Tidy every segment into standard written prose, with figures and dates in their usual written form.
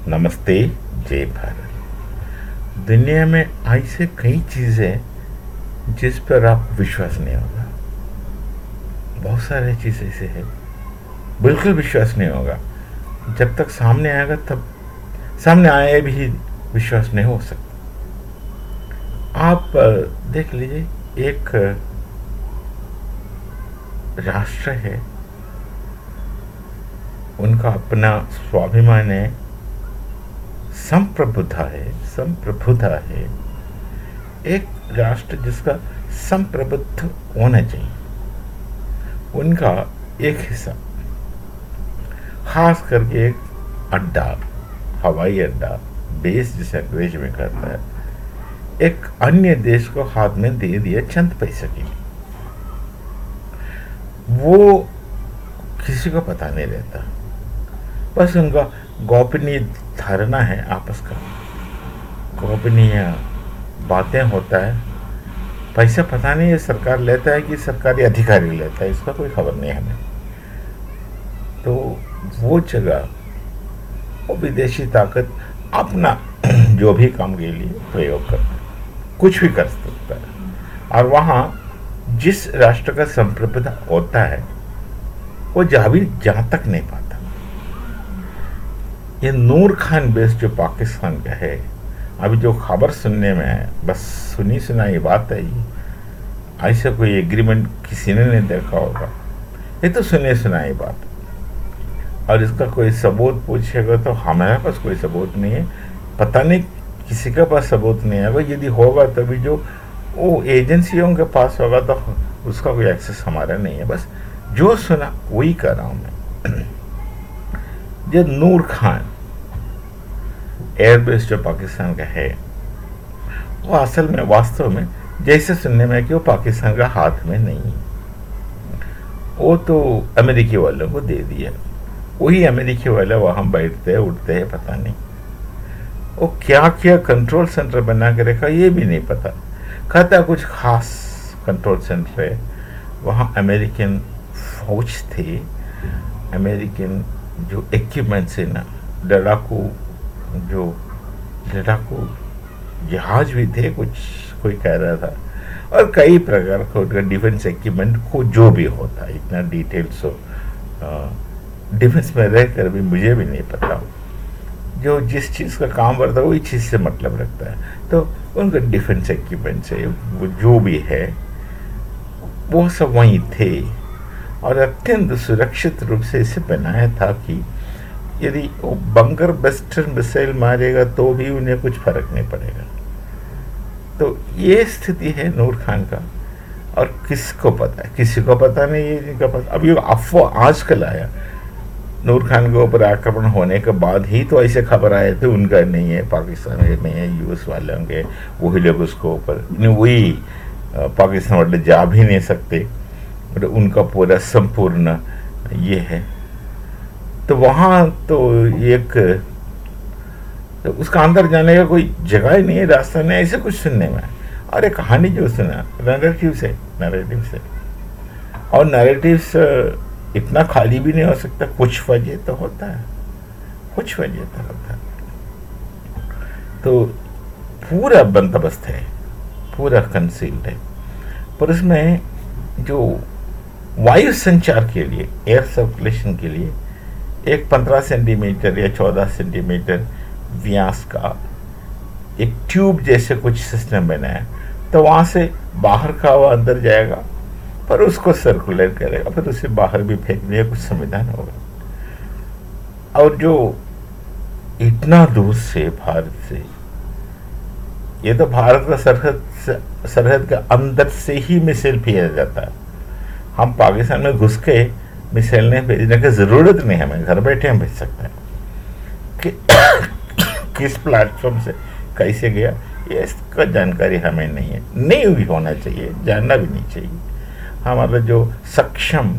नमस्ते। जय भारत। दुनिया में ऐसे कई चीज़ें जिस पर आपको विश्वास नहीं होगा। बहुत सारे चीज़ ऐसे हैं बिल्कुल विश्वास नहीं होगा। जब तक सामने आएगा तब सामने आए भी विश्वास नहीं हो सकता। आप देख लीजिए, एक राष्ट्र है, उनका अपना स्वाभिमान है, संप्रभुता है। एक राष्ट्र जिसका संप्रभुत्व होना चाहिए, उनका एक हिस्सा, खास करके एक अड्डा, हवाई अड्डा, बेस जिसे अंग्रेज में कहता है, एक अन्य देश को हाथ में दे दिया चंद पैसे के लिए। वो किसी को पता नहीं रहता, बस उनका गोपनीय धारणा है, आपस का गोपनीय बातें होता है। पैसा पता नहीं है सरकार लेता है कि सरकारी अधिकारी लेता है, इसका कोई खबर नहीं हमें। तो वो जगह, वो विदेशी ताकत अपना जो भी काम के लिए प्रयोग करता है, कुछ भी कर सकता है। और वहाँ जिस राष्ट्र का संप्रभुता होता है वो जहाँ तक नहीं पाता। ये नूर खान बेस जो पाकिस्तान का है, अभी जो खबर सुनने में है, बस सुनी सुनाई बात है ये। ऐसा कोई एग्रीमेंट किसी ने नहीं देखा होगा, ये तो सुने सुनाई बात। और इसका कोई सबूत पूछेगा तो हमारे पास कोई सबूत नहीं है, पता नहीं किसी के पास सबूत नहीं है। यदि होगा तभी जो वो एजेंसियों के पास होगा, तो उसका कोई एक्सेस हमारा नहीं है। बस जो सुना वही कर रहा हूँ मैं। जो नूर खान एयरबेस जो पाकिस्तान का है, वो असल में वास्तव में जैसे सुनने में कि वो पाकिस्तान का हाथ में नहीं है, वो तो अमेरिकी वालों को दे दिया। वही अमेरिकी वाले वहाँ बैठते हैं उठते हैं, पता नहीं वो क्या क्या कंट्रोल सेंटर बना के रखा, ये भी नहीं पता। कहता कुछ खास कंट्रोल सेंटर है, वहाँ अमेरिकन फौज थे, अमेरिकन जो इक्विपमेंट्स है ना, लड़ाकू जहाज भी थे, कुछ कोई कह रहा था, और कई प्रकार का डिफेंस इक्विपमेंट को जो भी होता है। इतना डिटेल्स हो डिफेंस में रहकर भी मुझे भी नहीं पता। जो जिस चीज़ का काम करता है वही चीज़ से मतलब रखता है, तो उनका डिफेंस इक्विपमेंट्स है, वो जो भी है वो सब वहीं थे। और अत्यंत सुरक्षित रूप से इसे बनाया था कि यदि वो बंकर बस्टर मिसाइल मारेगा तो भी उन्हें कुछ फर्क नहीं पड़ेगा। तो ये स्थिति है नूर खान का। और किसको पता है, किसी को पता नहीं है जिनका पता। अब ये अफवाह आजकल आया, नूर खान के ऊपर आक्रमण होने के बाद ही तो ऐसे खबर आए थे उनका नहीं है, पाकिस्तान के नहीं है, यूएस वाले होंगे, वही लोग उसको ऊपर, वही पाकिस्तान वाले जा भी नहीं सकते, और उनका पूरा संपूर्ण ये है। तो वहाँ तो एक तो उसका अंदर जाने का कोई जगह ही नहीं है, रास्ता नहीं, ऐसे कुछ सुनने में। और एक कहानी जो सुना नैरेटिव से, और नैरेटिव्स इतना खाली भी नहीं हो सकता, कुछ वजह तो होता है, कुछ वजह तो होता है। तो पूरा बंदोबस्त है, पूरा कंसील्ड है। पर उसमें जो वायु संचार के लिए, एयर सर्कुलेशन के लिए एक 15 सेंटीमीटर या 14 सेंटीमीटर व्यास का एक ट्यूब जैसे कुछ सिस्टम बनाया, तो वहाँ से बाहर का हवा अंदर जाएगा, पर उसको सर्कुलेट करेगा, फिर उसे बाहर भी फेंकने का कुछ संविधान होगा। और जो इतना दूर से भारत से, ये तो भारत का सरहद के अंदर से ही मिसाइल भेजा जाता है। हम पाकिस्तान में घुस के मिसाइल ने भेजने की जरूरत नहीं, हमें घर बैठे हम भेज सकते हैं। कि किस प्लेटफॉर्म से कैसे गया, ये इसका जानकारी हमें नहीं है, नहीं भी होना चाहिए, जानना भी नहीं चाहिए। हमारा जो सक्षम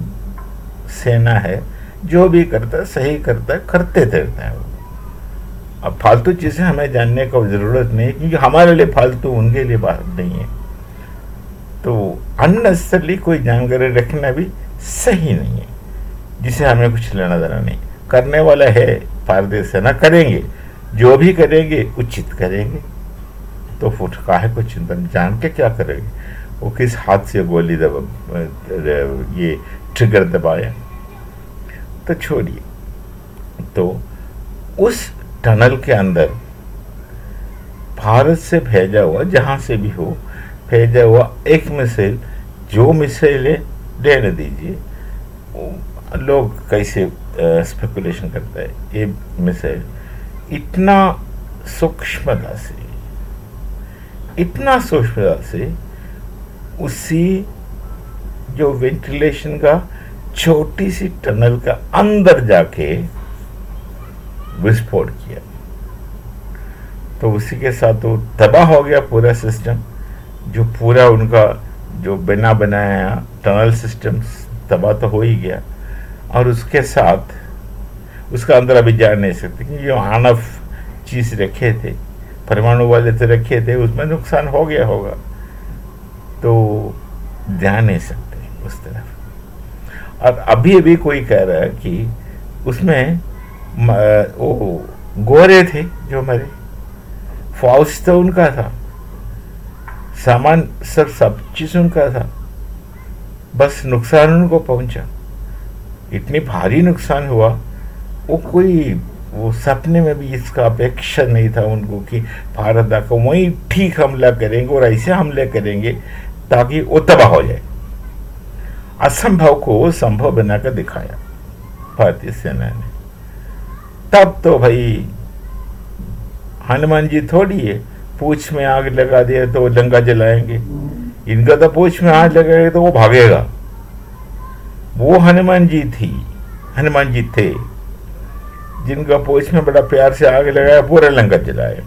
सेना है, जो भी करता है सही करता है, करते रहता है वो। अब फालतू चीज़ें हमें जानने का जरूरत नहीं, क्योंकि हमारे लिए फालतू, उनके लिए बात नहीं है। तो अननेसेसरली कोई जानकारी रखना भी सही नहीं है, जिसे हमें कुछ लेना देना नहीं। करने वाला है भारतीय सेना, करेंगे, जो भी करेंगे उचित करेंगे, तो फिर काहे को चिंतन, जान के क्या करेंगे, वो किस हाथ से गोली ये ट्रिगर दबाया, तो छोड़िए। तो उस टनल के अंदर भारत से भेजा हुआ, जहां से भी हो भेजा हुआ एक मिसाइल, जो मिसाइल है रहने दीजिए, लोग कैसे स्पेकुलेशन करता है, ये मिसाइल इतना सूक्ष्मता से उसी जो वेंटिलेशन का छोटी सी टनल का अंदर जाके विस्फोट किया, तो उसी के साथ वो तबाह हो गया पूरा सिस्टम, जो पूरा उनका जो बिना बनाया टनल सिस्टम तबाह तो हो ही गया, और उसके साथ उसका अंदर अभी जा नहीं सकते, क्योंकि जो आणव चीज रखे थे, परमाणु वाले तो रखे थे, उसमें नुकसान हो गया होगा, तो जा नहीं सकते उस तरफ। और अभी कोई कह रहा है कि उसमें वो गोरे थे जो मरे, फौज तो उनका था, सामान सब चीज उनका था, बस नुकसान उनको पहुंचा, इतनी भारी नुकसान हुआ, वो सपने में भी इसका अपेक्षा नहीं था उनको कि भारत आकर वहीं ठीक हमला करेंगे और ऐसे हमले करेंगे ताकि वो तबाह हो जाए। असंभव को संभव बनाकर दिखाया भारतीय सेना ने। तब तो भाई हनुमान जी थोड़ी है, पूछ में आग लगा दिया तो लंका जलाएंगे, इनका तो पूछ में आग लगाएगा तो वो भागेगा। वो हनुमान जी थे जिनका पूछ में बड़ा प्यार से आग लगाया, पूरा लंका जलाया,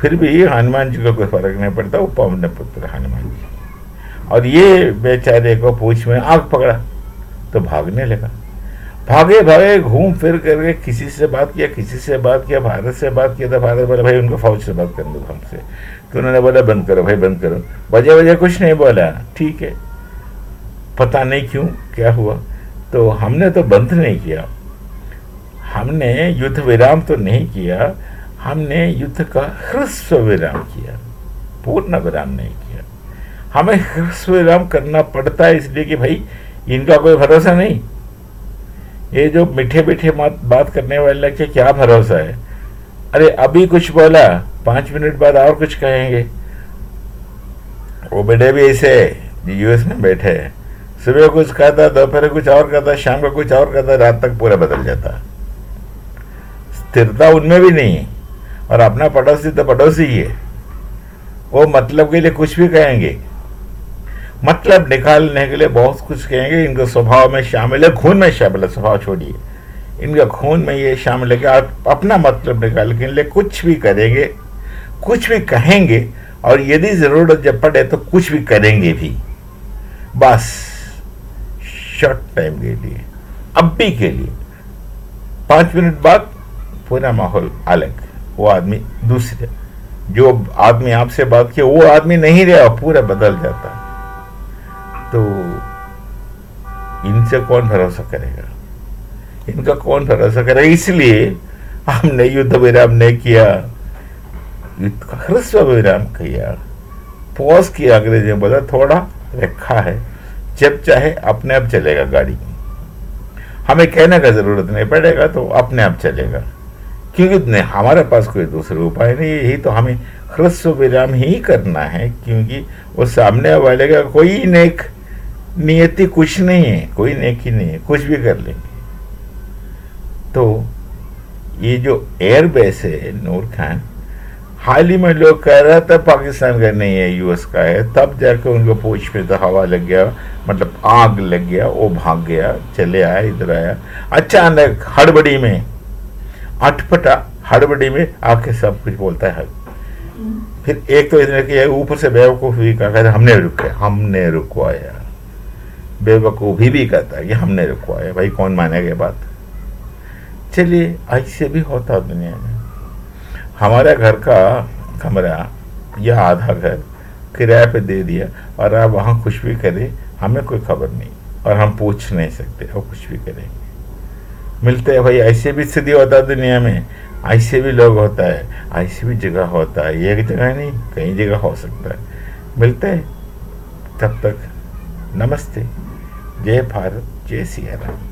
फिर भी हनुमान जी को कोई फर्क नहीं पड़ता, वो पवन पुत्र हनुमान जी। और ये बेचारे को पूछ में आग पकड़ा तो भागने लगा, भागे घूम फिर करके किसी से बात किया, भारत से बात किया, तो भारत बोला भाई उनको फौज से बात करने दो हमसे, तो उन्होंने बोला बंद करो भाई बंद करो, वजह कुछ नहीं बोला, ठीक है, पता नहीं क्यों क्या हुआ, तो हमने तो बंद नहीं किया, हमने युद्ध विराम तो नहीं किया, हमने युद्ध का ह्रस्व विराम किया, पूर्ण विराम नहीं किया। हमें ह्रस्व विराम करना पड़ता है इसलिए कि भाई इनका कोई भरोसा नहीं, ये जो मीठे बात करने वाले के क्या भरोसा है, अरे अभी कुछ बोला 5 मिनट बाद और कुछ कहेंगे। वो बेटे भी ऐसे यूएस में बैठे हैं, सुबह कुछ कहता, दोपहर कुछ और कहता, शाम को कुछ और कहता, रात तक पूरा बदल जाता, स्थिरता उनमें भी नहीं है। और अपना पड़ोसी तो पड़ोसी ही है, वो मतलब के लिए कुछ भी कहेंगे, मतलब निकालने के लिए बहुत कुछ कहेंगे, इनको स्वभाव में शामिल है, खून में शामिल है, स्वभाव छोड़िए, इनका खून में ये शामिल है कि आप अपना मतलब निकाल के लिए कुछ भी करेंगे, कुछ भी कहेंगे, और यदि जरूरत जब पड़े तो कुछ भी करेंगे भी, बस शॉर्ट टाइम के लिए, अभी के लिए, 5 मिनट बाद पूरा माहौल अलग, वो आदमी दूसरे, जो आदमी आपसे बात किया वो आदमी नहीं रहा, पूरा बदल जाता। तो इनसे कौन भरोसा करेगा, इनका कौन भरोसा करेगा, इसलिए हमने युद्ध विराम नहीं किया, युद्ध का ह्रस्व विराम किया, पॉज किया, अंग्रेजी में बोला थोड़ा रखा है, जब चाहे अपने आप चलेगा गाड़ी, हमें कहने का जरूरत नहीं पड़ेगा, तो अपने आप चलेगा, क्योंकि नहीं हमारे पास कोई दूसरा उपाय नहीं, यही तो हमें ह्रस्व विराम ही करना है, क्योंकि वो सामने वाले का कोई नेक नियति कुछ नहीं है, कोई नेकी नहीं है, कुछ भी कर लेंगे। तो ये जो एयरबेस है नूर खान, हाल ही में लोग कह रहा था पाकिस्तान का नहीं है, यूएस का है, तब जाके उनको पूछ पे तो हवा लग गया, मतलब आग लग गया, वो भाग गया, चले आया, इधर आया, अचानक हड़बड़ी में, अटपटा हड़बड़ी में आके सब कुछ बोलता है। फिर एक तो इतने कि ऊपर से बेवकूफ भी कहा हमने रुकवाया, बेवकूफी भी कहता है कि हमने रुकवाया, भाई कौन मानेगा बात। चलिए ऐसे भी होता दुनिया में, हमारा घर का कमरा या आधा घर किराए पे दे दिया और आप वहाँ कुछ भी करें, हमें कोई खबर नहीं और हम पूछ नहीं सकते, और कुछ भी करेंगे, मिलते हैं भाई, ऐसे भी स्थिति होता दुनिया में, ऐसे भी लोग होता है, ऐसी भी जगह होता है, एक जगह नहीं कई जगह हो सकता है। मिलते हैं, तब तक नमस्ते। जय भारत, जय सिया राम।